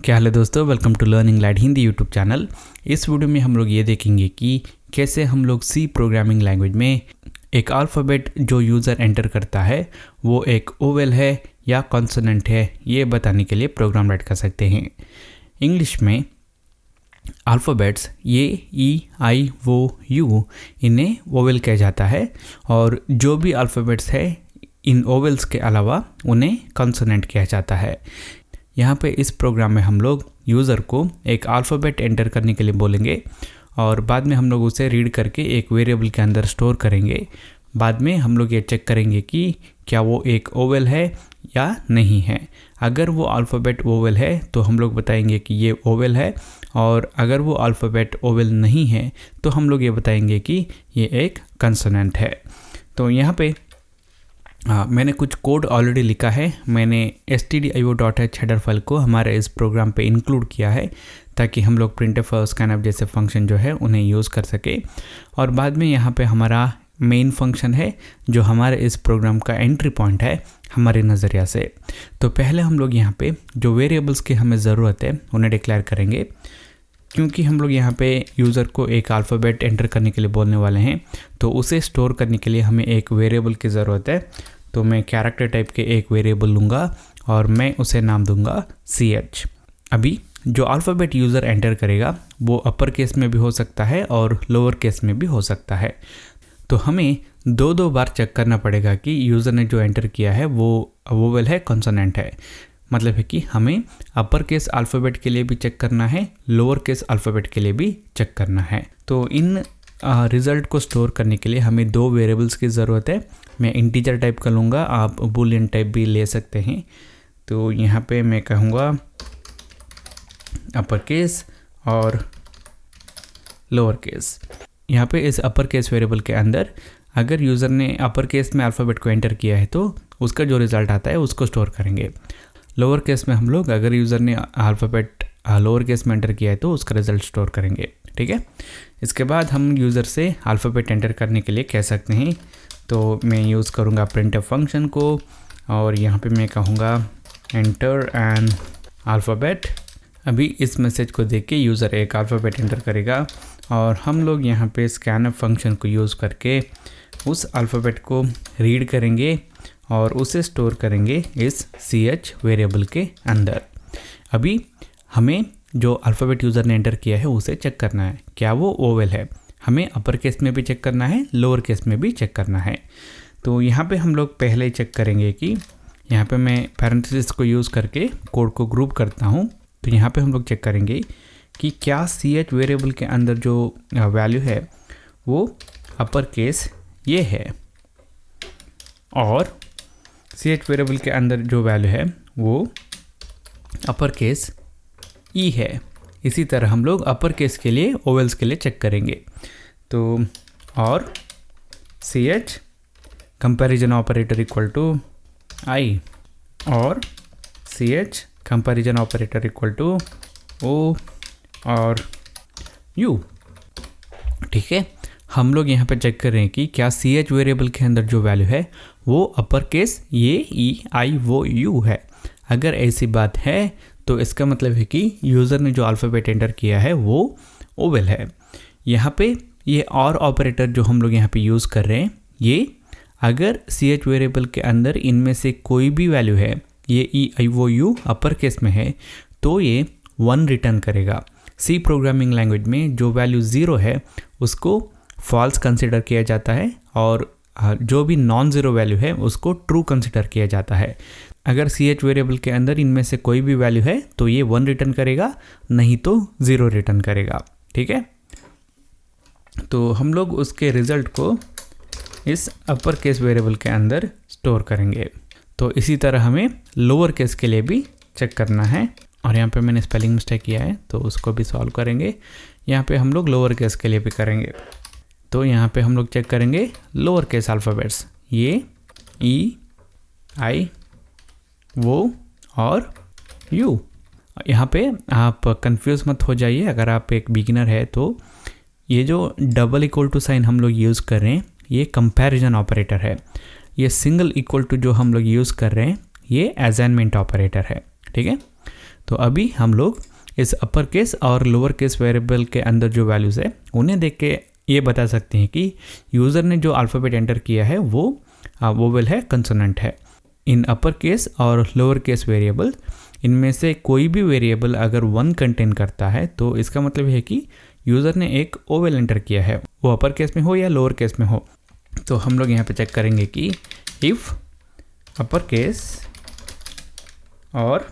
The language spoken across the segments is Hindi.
क्या हाल है दोस्तों, welcome to Learning Lad Hindi YouTube channel. इस वीडियो में हम लोग ये देखेंगे कि कैसे हम लोग सी प्रोग्रामिंग लैंग्वेज में एक अल्फ़ाबेट जो यूज़र एंटर करता है वो एक ओवेल है या कॉन्सोनेंट है, ये बताने के लिए प्रोग्राम राइट कर सकते हैं। इंग्लिश में अल्फ़ाबेट्स ये ई आई वो यू, इन्हें ओवेल कहा जाता है और जो भी अल्फ़ाबेट्स है इन ओवेल्स के अलावा उन्हें कॉन्सोनेंट कहा जाता है। यहाँ पे इस प्रोग्राम में हम लोग यूज़र को एक अल्फ़ाबेट एंटर करने के लिए बोलेंगे और बाद में हम लोग उसे रीड करके एक वेरिएबल के अंदर स्टोर करेंगे। बाद में हम लोग ये चेक करेंगे कि क्या वो एक ओवेल है या नहीं है। अगर वो अल्फ़ाबेट ओवेल है तो हम लोग बताएंगे कि ये ओवेल है, और अगर वो अल्फ़ाबेट ओवेल नहीं है तो हम लोग ये बताएंगे कि ये एक कंसोनेंट है। तो यहाँ पे मैंने कुछ कोड ऑलरेडी लिखा है। मैंने stdio.h हेडर फाइल को हमारे इस प्रोग्राम पे इंक्लूड किया है ताकि हम लोग printf और scanf जैसे फंक्शन जो है उन्हें यूज़ कर सके। और बाद में यहाँ पे हमारा मेन फंक्शन है जो हमारे इस प्रोग्राम का एंट्री पॉइंट है हमारे नज़रिया से। तो पहले हम लोग यहाँ पे जो वेरिएबल्स की हमें ज़रूरत है उन्हें डिक्लेयर करेंगे। क्योंकि हम लोग यहाँ पे यूज़र को एक अल्फ़ाबेट एंटर करने के लिए बोलने वाले हैं तो उसे स्टोर करने के लिए हमें एक वेरिएबल की ज़रूरत है। तो मैं कैरेक्टर टाइप के एक वेरिएबल लूँगा और मैं उसे नाम दूँगा ch। अभी जो अल्फ़ाबेट यूज़र एंटर करेगा वो अपर केस में भी हो सकता है और लोअर केस में भी हो सकता है। तो हमें दो बार चेक करना पड़ेगा कि यूज़र ने जो एंटर किया है वो वोवेल है, कॉन्सोनेंट है। मतलब है कि हमें अपर केस अल्फ़ाबेट के लिए भी चेक करना है, लोअर केस अल्फ़ाबेट के लिए भी चेक करना है। तो इन रिज़ल्ट को स्टोर करने के लिए हमें दो वेरिएबल्स की ज़रूरत है। मैं इंटीजर टाइप का लूँगा, आप बूलियन टाइप भी ले सकते हैं। तो यहाँ पे मैं कहूँगा अपर केस और लोअर केस। यहाँ पे इस अपर केस वेरिएबल के अंदर अगर यूज़र ने अपर केस में अल्फ़ाबेट को एंटर किया है तो उसका जो रिज़ल्ट आता है उसको स्टोर करेंगे। लोअर केस में हम लोग अगर यूज़र ने अल्फ़ाबेट लोअर केस में एंटर किया है तो उसका रिज़ल्ट स्टोर करेंगे। ठीक है। इसके बाद हम यूज़र से अल्फ़ाबेट एंटर करने के लिए कह सकते हैं। तो मैं यूज़ करूँगा printf फंक्शन को और यहाँ पे मैं कहूँगा एंटर एन अल्फ़ाबेट। अभी इस मैसेज को देख के यूज़र एक अल्फ़ाबेट एंटर करेगा और हम लोग यहाँ पे scanf फंक्शन को यूज़ करके उस अल्फ़ाबेट को रीड करेंगे और उसे स्टोर करेंगे इस ch वेरिएबल के अंदर। अभी हमें जो अल्फ़ाबेट यूज़र ने एंटर किया है उसे चेक करना है, क्या वो ओवेल है। हमें अपर केस में भी चेक करना है, लोअर केस में भी चेक करना है। तो यहाँ पे हम लोग पहले चेक करेंगे कि यहाँ पे मैं पैरेंथेसिस को यूज़ करके कोड को ग्रुप करता हूँ। तो यहाँ पे हम लोग चेक करेंगे कि क्या ch वेरिएबल के अंदर जो वैल्यू है वो अपर केस ये है और ch वेरिएबल के अंदर जो वैल्यू है वो अपर केस ई है। इसी तरह हम लोग अपर केस के लिए ओवेल्स के लिए चेक करेंगे। तो और ch comparison operator equal to I और ch comparison operator equal to O और यू। ठीक है। हम लोग यहाँ पे चेक कर रहे हैं कि क्या ch वेरिएबल के अंदर जो वैल्यू है वो अपर केस ये ई आई वो यू है। अगर ऐसी बात है तो इसका मतलब है कि यूज़र ने जो अल्फ़ाबेट एंटर किया है वो ओवेल है। यहाँ पे ये और ऑपरेटर जो हम लोग यहाँ पे यूज़ कर रहे हैं, ये अगर ch वेरिएबल के अंदर इनमें से कोई भी वैल्यू है, ये ई आई वो यू अपर केस में है तो ये 1 रिटर्न करेगा। सी प्रोग्रामिंग लैंग्वेज में जो वैल्यू 0 है उसको फॉल्स कंसिडर किया जाता है और जो भी नॉन ज़ीरो वैल्यू है उसको ट्रू कंसिडर किया जाता है। अगर ch वेरिएबल के अंदर इनमें से कोई भी वैल्यू है तो ये 1 रिटर्न करेगा, नहीं तो 0 रिटर्न करेगा। ठीक है। तो हम लोग उसके रिज़ल्ट को इस अपर केस वेरिएबल के अंदर स्टोर करेंगे। तो इसी तरह हमें लोअर केस के लिए भी चेक करना है और यहाँ पे मैंने स्पेलिंग मिस्टेक किया है तो उसको भी सॉल्व करेंगे। यहाँ पे हम लोग लोअर केस के लिए भी करेंगे। तो यहाँ पे हम लोग चेक करेंगे लोअर केस अल्फ़ाबेट्स, ये ई आई वो और यू। यहाँ पे आप कंफ्यूज मत हो जाइए। अगर आप एक बिगिनर है तो ये जो डबल इक्वल टू साइन हम लोग यूज़ कर रहे हैं ये कंपैरिजन ऑपरेटर है। ये सिंगल इक्वल टू जो हम लोग यूज़ कर रहे हैं ये असाइनमेंट ऑपरेटर है। ठीक है। तो अभी हम लोग इस अपर केस और लोअर केस वेरिएबल के अंदर जो वैल्यूज़ है उन्हें देख के ये बता सकते हैं कि यूज़र ने जो अल्फ़ाबेट एंटर किया है वो वोवेल है, कंसोनेंट है। इन अपर केस और लोअर केस वेरिएबल, इनमें से कोई भी वेरिएबल अगर 1 कंटेन करता है तो इसका मतलब है कि यूज़र ने एक ओवेल एंटर किया है, वो अपर केस में हो या लोअर केस में हो। तो हम लोग यहाँ पे चेक करेंगे कि इफ़ अपर केस और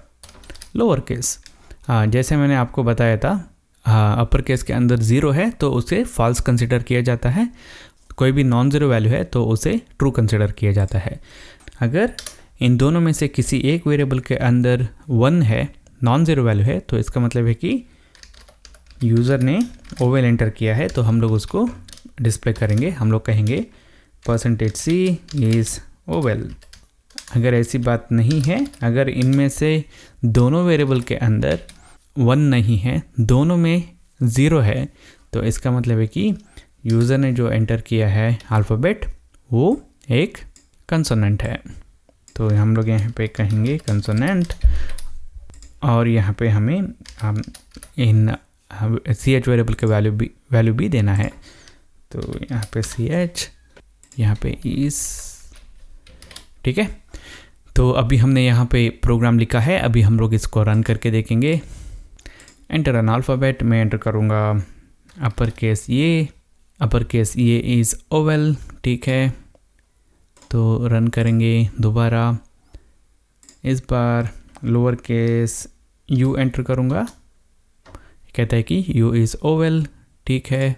लोअर केस, जैसे मैंने आपको बताया था, अपर केस के अंदर 0 है तो उसे फॉल्स कंसिडर किया जाता है, कोई भी नॉन ज़ीरो वैल्यू है तो उसे ट्रू कंसिडर किया जाता है। अगर इन दोनों में से किसी एक वेरिएबल के अंदर 1 है, नॉन ज़ीरो वैल्यू है, तो इसका मतलब है कि यूज़र ने ओवेल एंटर किया है, तो हम लोग उसको डिस्प्ले करेंगे। हम लोग कहेंगे %c इज़ ओवेल। अगर ऐसी बात नहीं है, अगर इनमें से दोनों वेरिएबल के अंदर 1 नहीं है, दोनों में 0 है, तो इसका मतलब है कि यूज़र ने जो एंटर किया है अल्फ़ाबेट वो एक कंसोनेंट है। तो हम लोग यहाँ पे कहेंगे कंसोनेंट, और यहाँ पे हमें इन ch वेरिएबल के वैल्यू भी देना है। तो यहाँ पे ch, यहाँ पे is, ठीक है। तो अभी हमने यहाँ पे प्रोग्राम लिखा है, अभी हम लोग इसको रन करके देखेंगे। एंटर एन अल्फ़ाबेट, मैं एंटर करूँगा अपर केस ये इज़ ओवेल, ठीक है। तो रन करेंगे दोबारा, इस बार लोअर केस u एंटर करूँगा, कहता है कि u इज़ ओवेल, ठीक है।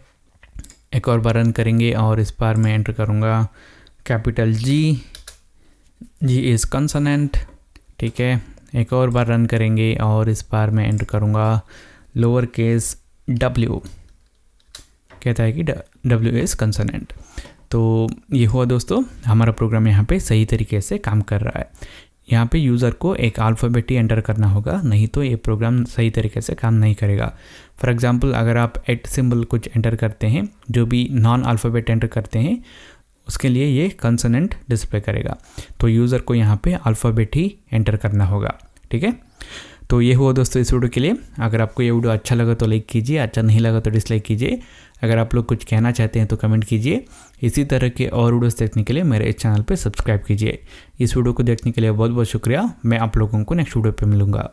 एक और बार रन करेंगे और इस बार मैं एंटर करूँगा कैपिटल G इज़ कंसोनेंट, ठीक है। एक और बार रन करेंगे और इस बार मैं एंटर करूँगा लोअर केस W, कहता है कि W इज़ कंसोनेंट। तो ये हुआ दोस्तों, हमारा प्रोग्राम यहाँ पे सही तरीके से काम कर रहा है। यहाँ पे यूज़र को एक अल्फ़ाबेट ही एंटर करना होगा, नहीं तो ये प्रोग्राम सही तरीके से काम नहीं करेगा। फॉर एग्जांपल, अगर आप @ सिंबल कुछ एंटर करते हैं, जो भी नॉन अल्फ़ाबेट एंटर करते हैं, उसके लिए ये कंसोनेंट डिस्प्ले करेगा। तो यूज़र को यहाँ पे अल्फ़ाबेट ही एंटर करना होगा, ठीक है। तो ये हुआ दोस्तों इस वीडियो के लिए। अगर आपको ये वीडियो अच्छा लगा तो लाइक कीजिए, अच्छा नहीं लगा तो डिसलाइक कीजिए। अगर आप लोग कुछ कहना चाहते हैं तो कमेंट कीजिए। इसी तरह के और वीडियोस देखने के लिए मेरे इस चैनल पे सब्सक्राइब कीजिए। इस वीडियो को देखने के लिए बहुत बहुत शुक्रिया। मैं आप लोगों को नेक्स्ट वीडियो पे मिलूँगा।